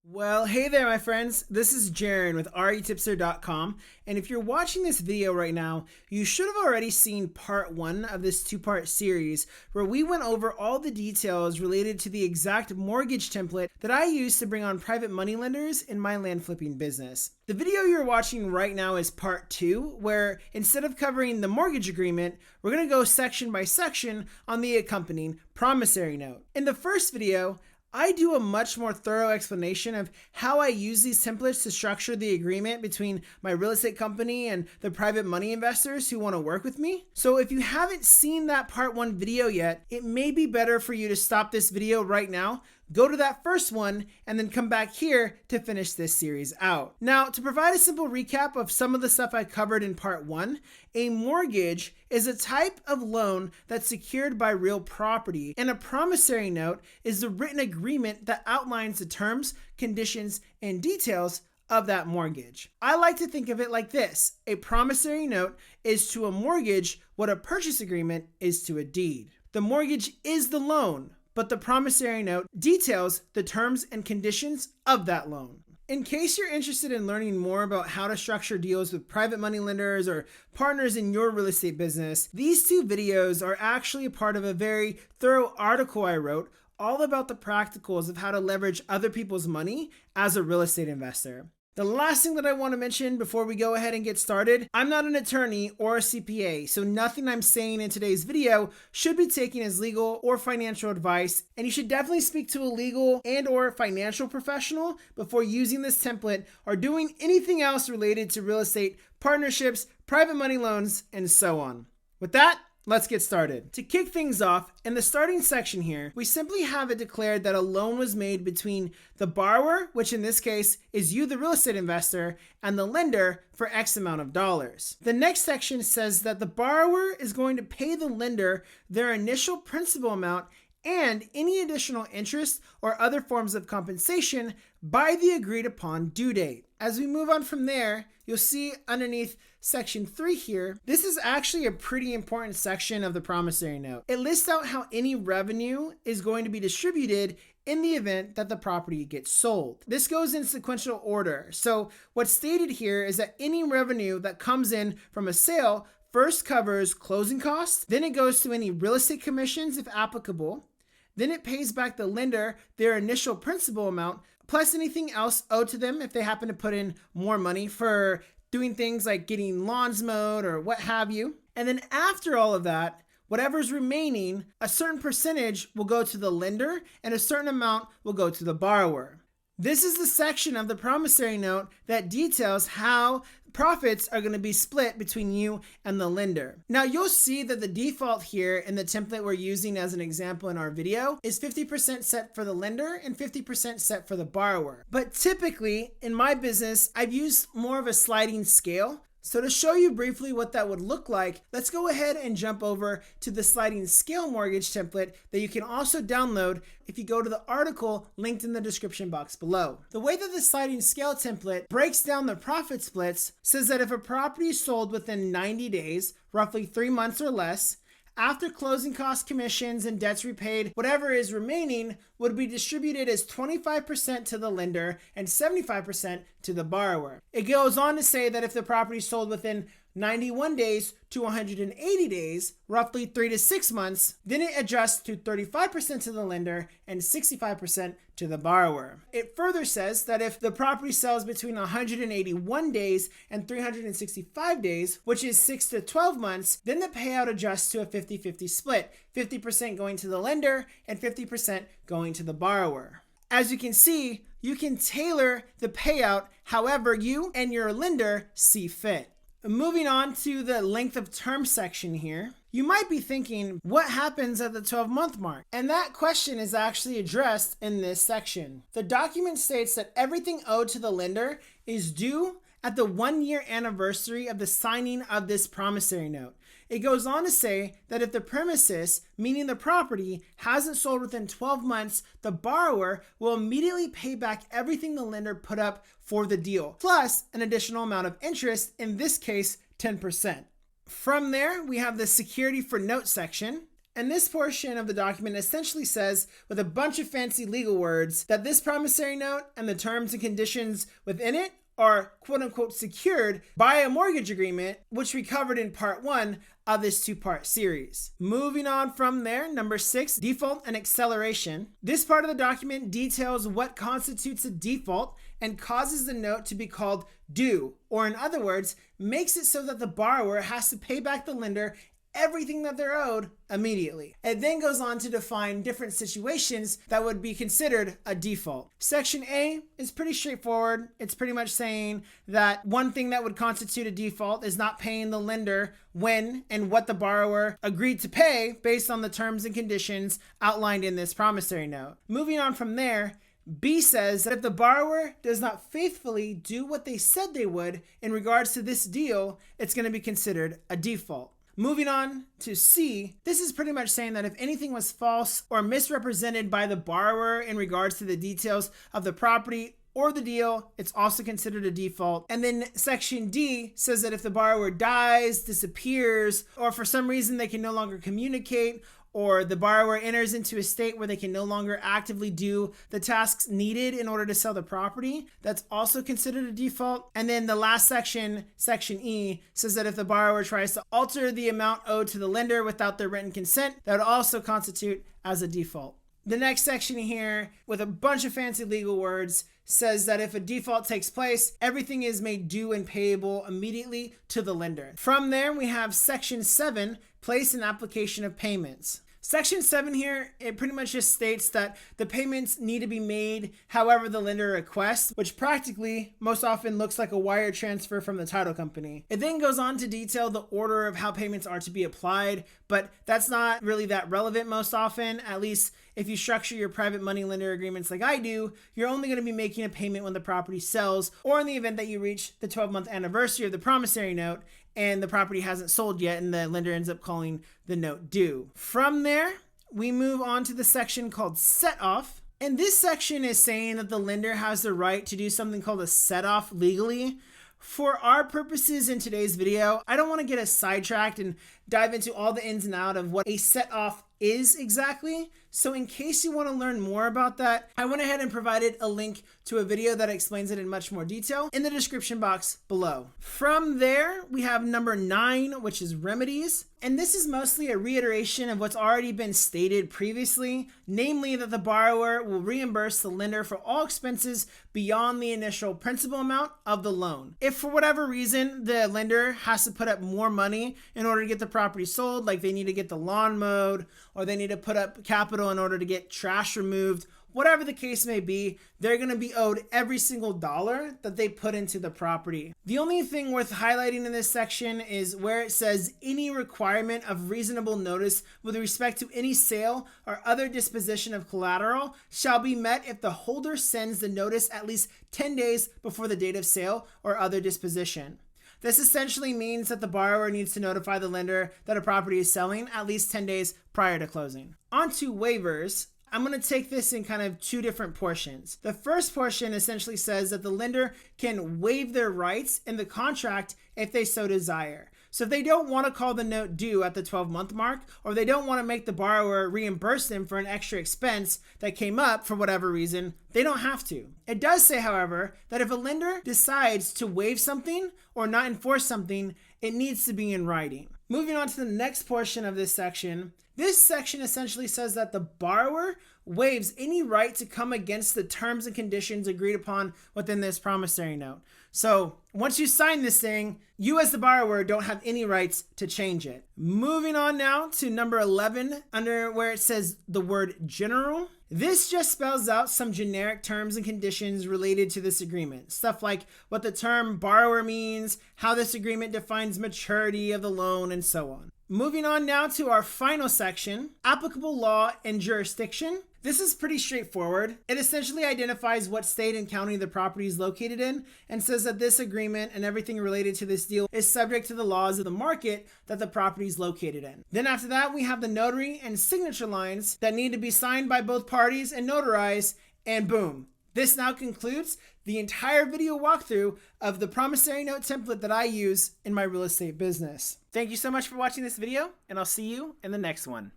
Well, hey there, my friends. This is Jaron with retipster.com. And if you're watching this video right now, you should have already seen part one of this two-part series where we went over all the details related to the exact mortgage template that I use to bring on private money lenders in my land flipping business. The video you're watching right now is part two, where instead of covering the mortgage agreement, we're going to go section by section on the accompanying promissory note. In the first video, I do a much more thorough explanation of how I use these templates to structure the agreement between my real estate company and the private money investors who want to work with me. So if you haven't seen that part one video yet, it may be better for you to stop this video right now, go to that first one, and then come back here to finish this series out. Now, to provide a simple recap of some of the stuff I covered in part one, a mortgage is a type of loan that's secured by real property, and a promissory note is the written agreement that outlines the terms, conditions, and details of that mortgage. I like to think of it like this. A promissory note is to a mortgage what a purchase agreement is to a deed. The mortgage is the loan, but the promissory note details the terms and conditions of that loan. In case you're interested in learning more about how to structure deals with private money lenders or partners in your real estate business, these two videos are actually a part of a very thorough article I wrote all about the practicals of how to leverage other people's money as a real estate investor. The last thing that I want to mention before we go ahead and get started, I'm not an attorney or a CPA, so nothing I'm saying in today's video should be taken as legal or financial advice, and you should definitely speak to a legal and or financial professional before using this template or doing anything else related to real estate, partnerships, private money loans, and so on. With that, let's get started. To kick things off, in the starting section here, we simply have it declared that a loan was made between the borrower, which in this case is you, the real estate investor, and the lender for X amount of dollars. The next section says that the borrower is going to pay the lender their initial principal amount and any additional interest or other forms of compensation by the agreed upon due date. As we move on from there, you'll see underneath section 3 here, this is actually a pretty important section of the promissory note. It lists out how any revenue is going to be distributed in the event that the property gets sold. This goes in sequential order. So what's stated here is that any revenue that comes in from a sale first covers closing costs, then it goes to any real estate commissions if applicable, then it pays back the lender their initial principal amount, plus anything else owed to them if they happen to put in more money for doing things like getting lawns mowed or what have you. And then after all of that, whatever's remaining, a certain percentage will go to the lender and a certain amount will go to the borrower. This is the section of the promissory note that details how profits are going to be split between you and the lender. Now you'll see that the default here in the template we're using as an example in our video is 50% set for the lender and 50% set for the borrower. But typically in my business, I've used more of a sliding scale. So to show you briefly what that would look like, let's go ahead and jump over to the sliding scale mortgage template that you can also download if you go to the article linked in the description box below. The way that the sliding scale template breaks down the profit splits says that if a property is sold within 90 days, roughly 3 months or less, after closing costs, commissions, and debts repaid, whatever is remaining would be distributed as 25% to the lender and 75% to the borrower. It goes on to say that if the property is sold within 91 days to 180 days, roughly 3 to 6 months, then it adjusts to 35% to the lender and 65% to the borrower. It further says that if the property sells between 181 days and 365 days, which is 6 to 12 months, then the payout adjusts to a 50-50 split, 50% going to the lender and 50% going to the borrower. As you can see, you can tailor the payout however you and your lender see fit. Moving on to the length of term section here, you might be thinking, what happens at the 12-month mark? And that question is actually addressed in this section. The document states that everything owed to the lender is due at the 1-year anniversary of the signing of this promissory note. It goes on to say that if the premises, meaning the property, hasn't sold within 12 months, the borrower will immediately pay back everything the lender put up for the deal, plus an additional amount of interest, in this case, 10%. From there, we have the security for note section. And this portion of the document essentially says, with a bunch of fancy legal words, that this promissory note and the terms and conditions within it are quote-unquote secured by a mortgage agreement, which we covered in part 1 of this 2-part series. Moving on from there, number 6, default and acceleration. This part of the document details what constitutes a default and causes the note to be called due, or in other words, makes it so that the borrower has to pay back the lender everything that they're owed immediately. It then goes on to define different situations that would be considered a default. Section A is pretty straightforward. It's pretty much saying that one thing that would constitute a default is not paying the lender when and what the borrower agreed to pay based on the terms and conditions outlined in this promissory note. Moving on from there, B says that if the borrower does not faithfully do what they said they would in regards to this deal, it's going to be considered a default. Moving on to C, this is pretty much saying that if anything was false or misrepresented by the borrower in regards to the details of the property or the deal, it's also considered a default. And then section D says that if the borrower dies, disappears, or for some reason they can no longer communicate, or the borrower enters into a state where they can no longer actively do the tasks needed in order to sell the property, that's also considered a default. And then the last section, section E, says that if the borrower tries to alter the amount owed to the lender without their written consent, that would also constitute as a default. The next section here, with a bunch of fancy legal words, says that if a default takes place, everything is made due and payable immediately to the lender. From there, we have section 7, place and application of payments. Section 7 here, it pretty much just states that the payments need to be made however the lender requests, which practically most often looks like a wire transfer from the title company. It then goes on to detail the order of how payments are to be applied, but that's not really that relevant most often. At least if you structure your private money lender agreements like I do, you're only going to be making a payment when the property sells, or in the event that you reach the 12-month anniversary of the promissory note and the property hasn't sold yet and the lender ends up calling the note due. From there, we move on to the section called set off. And this section is saying that the lender has the right to do something called a set off legally. For our purposes in today's video, I don't want to get us sidetracked and dive into all the ins and outs of what a set off is exactly. So in case you want to learn more about that, I went ahead and provided a link to a video that explains it in much more detail in the description box below. From there, we have number 9, which is remedies. And this is mostly a reiteration of what's already been stated previously, namely that the borrower will reimburse the lender for all expenses beyond the initial principal amount of the loan. If for whatever reason the lender has to put up more money in order to get the property sold, like they need to get the lawn mowed, or they need to put up capital in order to get trash removed, whatever the case may be, they're going to be owed every single dollar that they put into the property. The only thing worth highlighting in this section is where it says any requirement of reasonable notice with respect to any sale or other disposition of collateral shall be met if the holder sends the notice at least 10 days before the date of sale or other disposition. This essentially means that the borrower needs to notify the lender that a property is selling at least 10 days prior to closing. On to waivers. I'm going to take this in kind of 2 different portions. The first portion essentially says that the lender can waive their rights in the contract if they so desire. So if they don't want to call the note due at the 12-month mark, or they don't want to make the borrower reimburse them for an extra expense that came up for whatever reason, they don't have to. It does say, however, that if a lender decides to waive something or not enforce something, it needs to be in writing. Moving on to the next portion of this section essentially says that the borrower waives any right to come against the terms and conditions agreed upon within this promissory note. So once you sign this thing, you as the borrower don't have any rights to change it. Moving on now to number 11, under where it says the word general. This just spells out some generic terms and conditions related to this agreement. Stuff like what the term borrower means, how this agreement defines maturity of the loan, and so on. Moving on now to our final section, applicable law and jurisdiction. This is pretty straightforward. It essentially identifies what state and county the property is located in and says that this agreement and everything related to this deal is subject to the laws of the market that the property is located in. Then after that, we have the notary and signature lines that need to be signed by both parties and notarized, and boom. This now concludes the entire video walkthrough of the promissory note template that I use in my real estate business. Thank you so much for watching this video, and I'll see you in the next one.